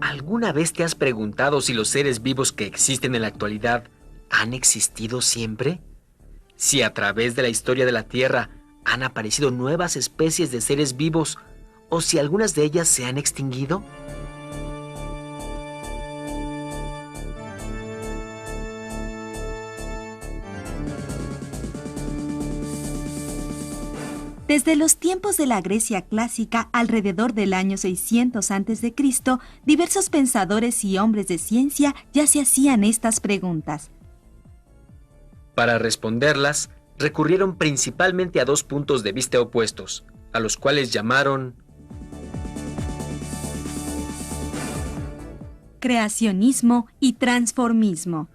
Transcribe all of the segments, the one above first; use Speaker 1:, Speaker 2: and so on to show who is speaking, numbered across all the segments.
Speaker 1: ¿Alguna vez te has preguntado si los seres vivos que existen en la actualidad han existido siempre? Si a través de la historia de la Tierra han aparecido nuevas especies de seres vivos o si algunas de ellas se han extinguido.
Speaker 2: Desde los tiempos de la Grecia clásica, alrededor del año 600 a.C., diversos pensadores y hombres de ciencia ya se hacían estas preguntas.
Speaker 1: Para responderlas, recurrieron principalmente a dos puntos de vista opuestos, a los cuales llamaron
Speaker 2: creacionismo y transformismo.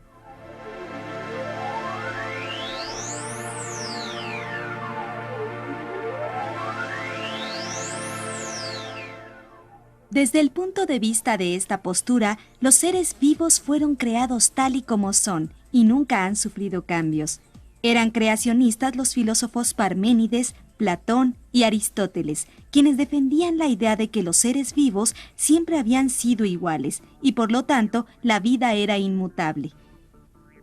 Speaker 2: Desde el punto de vista de esta postura, los seres vivos fueron creados tal y como son y nunca han sufrido cambios. Eran creacionistas los filósofos Parménides, Platón y Aristóteles, quienes defendían la idea de que los seres vivos siempre habían sido iguales y por lo tanto la vida era inmutable.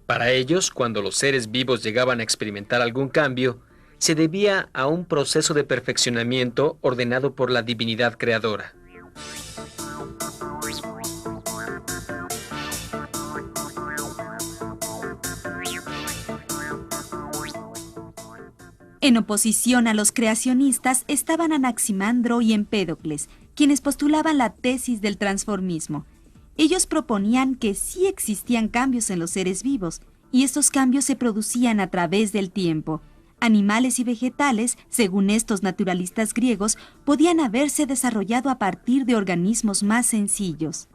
Speaker 1: Para ellos, cuando los seres vivos llegaban a experimentar algún cambio, se debía a un proceso de perfeccionamiento ordenado por la divinidad creadora.
Speaker 2: En oposición a los creacionistas estaban Anaximandro y Empédocles, quienes postulaban la tesis del transformismo. Ellos proponían que sí existían cambios en los seres vivos, y estos cambios se producían a través del tiempo. Animales y vegetales, según estos naturalistas griegos, podían haberse desarrollado a partir de organismos más sencillos.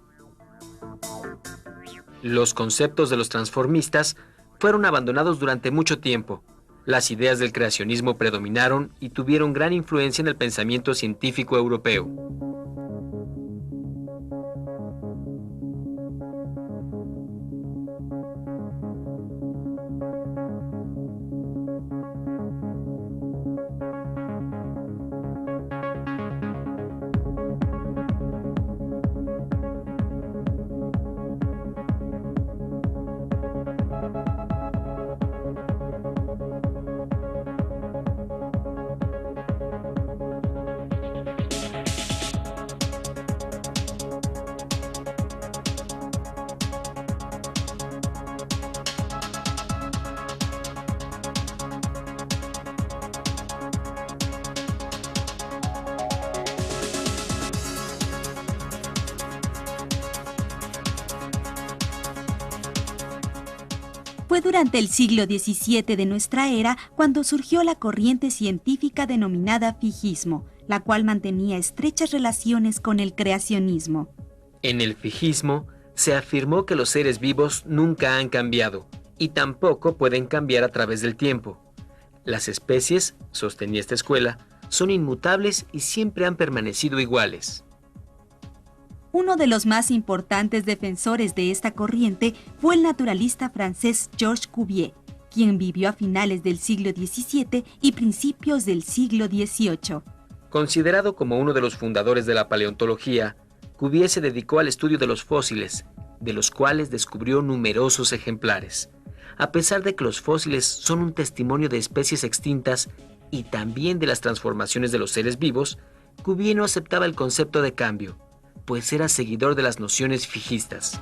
Speaker 1: Los conceptos de los transformistas fueron abandonados durante mucho tiempo. Las ideas del creacionismo predominaron y tuvieron gran influencia en el pensamiento científico europeo.
Speaker 2: Fue durante el siglo XVII de nuestra era cuando surgió la corriente científica denominada fijismo, la cual mantenía estrechas relaciones con el creacionismo.
Speaker 1: En el fijismo se afirmó que los seres vivos nunca han cambiado y tampoco pueden cambiar a través del tiempo. Las especies, sostenía esta escuela, son inmutables y siempre han permanecido iguales.
Speaker 2: Uno de los más importantes defensores de esta corriente fue el naturalista francés Georges Cuvier, quien vivió a finales del siglo XVII y principios del siglo XVIII.
Speaker 1: Considerado como uno de los fundadores de la paleontología, Cuvier se dedicó al estudio de los fósiles, de los cuales descubrió numerosos ejemplares. A pesar de que los fósiles son un testimonio de especies extintas y también de las transformaciones de los seres vivos, Cuvier no aceptaba el concepto de cambio, pues era seguidor de las nociones fijistas.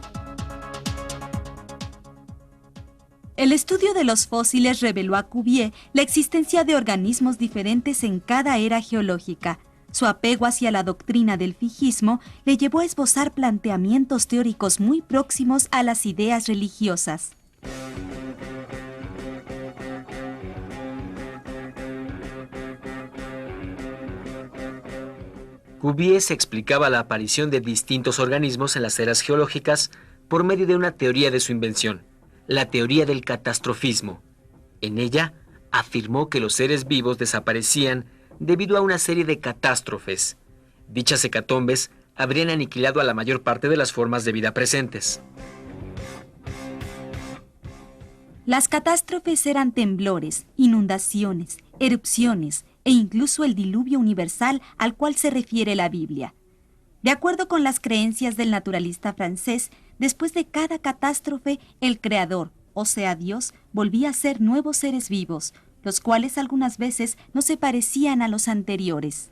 Speaker 2: El estudio de los fósiles reveló a Cuvier la existencia de organismos diferentes en cada era geológica. Su apego hacia la doctrina del fijismo le llevó a esbozar planteamientos teóricos muy próximos a las ideas religiosas.
Speaker 1: Cuvier se explicaba la aparición de distintos organismos en las eras geológicas por medio de una teoría de su invención, la teoría del catastrofismo. En ella, afirmó que los seres vivos desaparecían debido a una serie de catástrofes. Dichas hecatombes habrían aniquilado a la mayor parte de las formas de vida presentes.
Speaker 2: Las catástrofes eran temblores, inundaciones, erupciones e incluso el diluvio universal al cual se refiere la Biblia. De acuerdo con las creencias del naturalista francés, después de cada catástrofe, el creador, o sea Dios, volvía a ser nuevos seres vivos, los cuales algunas veces no se parecían a los anteriores.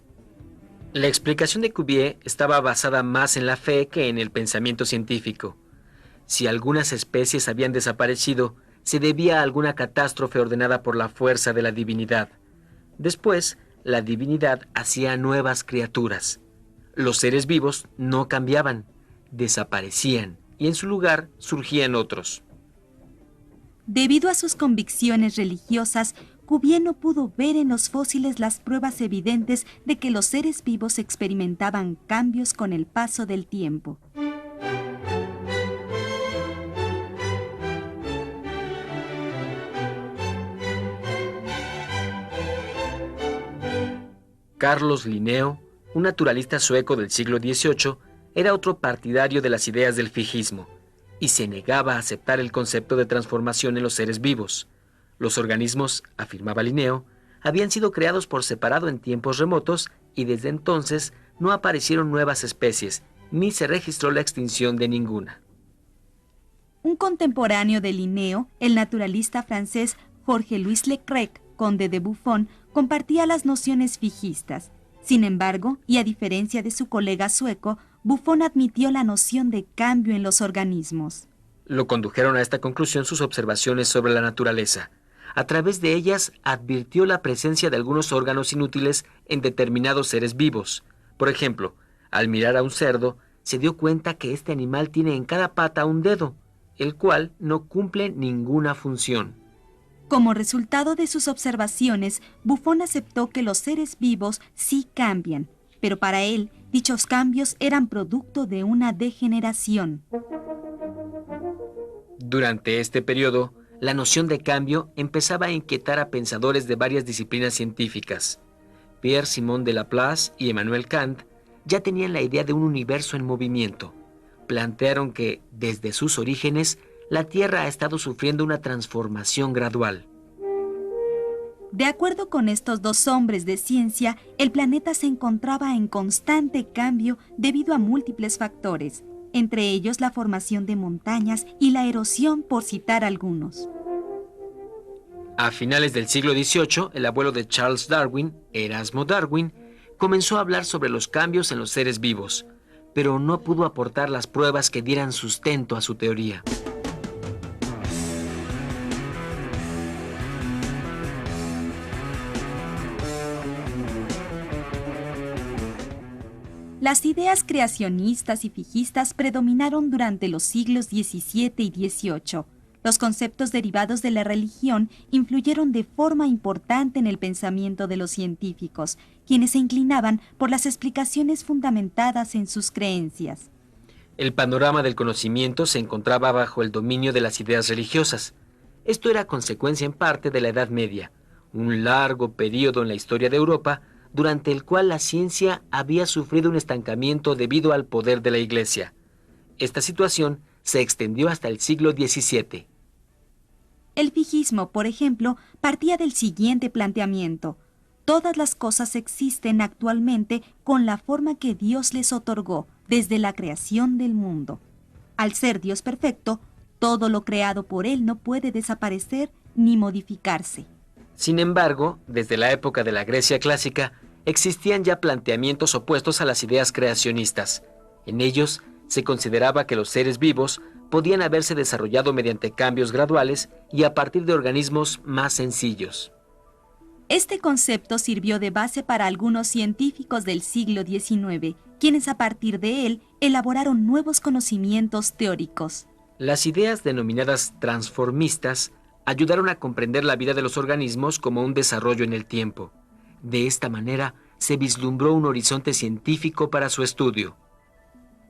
Speaker 1: La explicación de Cuvier estaba basada más en la fe que en el pensamiento científico. Si algunas especies habían desaparecido, se debía a alguna catástrofe ordenada por la fuerza de la divinidad. Después, la divinidad hacía nuevas criaturas. Los seres vivos no cambiaban, desaparecían y en su lugar surgían otros.
Speaker 2: Debido a sus convicciones religiosas, Cuvier no pudo ver en los fósiles las pruebas evidentes de que los seres vivos experimentaban cambios con el paso del tiempo.
Speaker 1: Carlos Linneo, un naturalista sueco del siglo XVIII, era otro partidario de las ideas del fijismo y se negaba a aceptar el concepto de transformación en los seres vivos. Los organismos, afirmaba Linneo, habían sido creados por separado en tiempos remotos y desde entonces no aparecieron nuevas especies, ni se registró la extinción de ninguna.
Speaker 2: Un contemporáneo de Linneo, el naturalista francés Jorge-Louis Leclerc, conde de Buffon, compartía las nociones fijistas. Sin embargo, y a diferencia de su colega sueco, Buffon admitió la noción de cambio en los organismos.
Speaker 1: Lo condujeron a esta conclusión sus observaciones sobre la naturaleza. A través de ellas advirtió la presencia de algunos órganos inútiles en determinados seres vivos. Por ejemplo, al mirar a un cerdo, se dio cuenta que este animal tiene en cada pata un dedo, el cual no cumple ninguna función.
Speaker 2: Como resultado de sus observaciones, Buffon aceptó que los seres vivos sí cambian, pero para él, dichos cambios eran producto de una degeneración.
Speaker 1: Durante este periodo, la noción de cambio empezaba a inquietar a pensadores de varias disciplinas científicas. Pierre-Simon de Laplace y Emmanuel Kant ya tenían la idea de un universo en movimiento. Plantearon que, desde sus orígenes, la Tierra ha estado sufriendo una transformación gradual.
Speaker 2: De acuerdo con estos dos hombres de ciencia, el planeta se encontraba en constante cambio debido a múltiples factores, entre ellos la formación de montañas y la erosión, por citar algunos.
Speaker 1: A finales del siglo XVIII, el abuelo de Charles Darwin, Erasmo Darwin, comenzó a hablar sobre los cambios en los seres vivos, pero no pudo aportar las pruebas que dieran sustento a su teoría.
Speaker 2: Las ideas creacionistas y fijistas predominaron durante los siglos XVII y XVIII. Los conceptos derivados de la religión influyeron de forma importante en el pensamiento de los científicos, quienes se inclinaban por las explicaciones fundamentadas en sus creencias.
Speaker 1: El panorama del conocimiento se encontraba bajo el dominio de las ideas religiosas. Esto era consecuencia en parte de la Edad Media, un largo periodo en la historia de Europa durante el cual la ciencia había sufrido un estancamiento debido al poder de la Iglesia. Esta situación se extendió hasta el siglo XVII.
Speaker 2: El fijismo, por ejemplo, partía del siguiente planteamiento: todas las cosas existen actualmente con la forma que Dios les otorgó desde la creación del mundo. Al ser Dios perfecto, todo lo creado por Él no puede desaparecer ni modificarse.
Speaker 1: Sin embargo, desde la época de la Grecia clásica, existían ya planteamientos opuestos a las ideas creacionistas. En ellos, se consideraba que los seres vivos podían haberse desarrollado mediante cambios graduales y a partir de organismos más sencillos.
Speaker 2: Este concepto sirvió de base para algunos científicos del siglo XIX, quienes a partir de él elaboraron nuevos conocimientos teóricos.
Speaker 1: Las ideas denominadas transformistas ayudaron a comprender la vida de los organismos como un desarrollo en el tiempo. De esta manera, se vislumbró un horizonte científico para su estudio.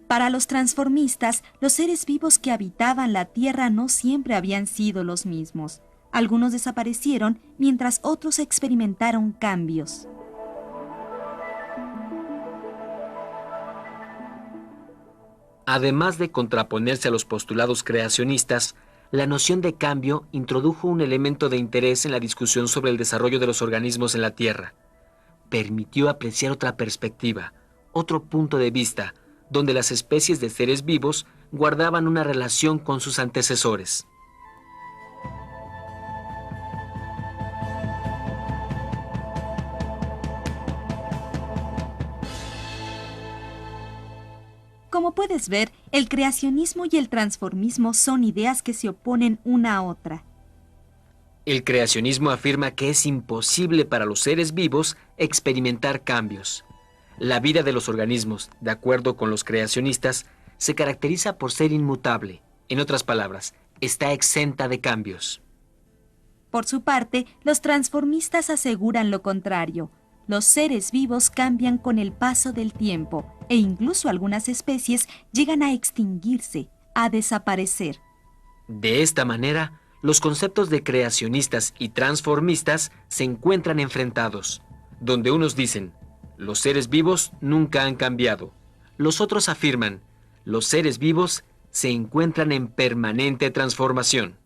Speaker 2: Para los transformistas, los seres vivos que habitaban la Tierra no siempre habían sido los mismos. Algunos desaparecieron, mientras otros experimentaron cambios.
Speaker 1: Además de contraponerse a los postulados creacionistas, la noción de cambio introdujo un elemento de interés en la discusión sobre el desarrollo de los organismos en la Tierra. Permitió apreciar otra perspectiva, otro punto de vista, donde las especies de seres vivos guardaban una relación con sus antecesores.
Speaker 2: Como puedes ver, el creacionismo y el transformismo son ideas que se oponen una a otra.
Speaker 1: El creacionismo afirma que es imposible para los seres vivos experimentar cambios. La vida de los organismos, de acuerdo con los creacionistas, se caracteriza por ser inmutable. En otras palabras, está exenta de cambios.
Speaker 2: Por su parte, los transformistas aseguran lo contrario. Los seres vivos cambian con el paso del tiempo e incluso algunas especies llegan a extinguirse, a desaparecer.
Speaker 1: De esta manera, los conceptos de creacionistas y transformistas se encuentran enfrentados, donde unos dicen, los seres vivos nunca han cambiado. Los otros afirman, los seres vivos se encuentran en permanente transformación.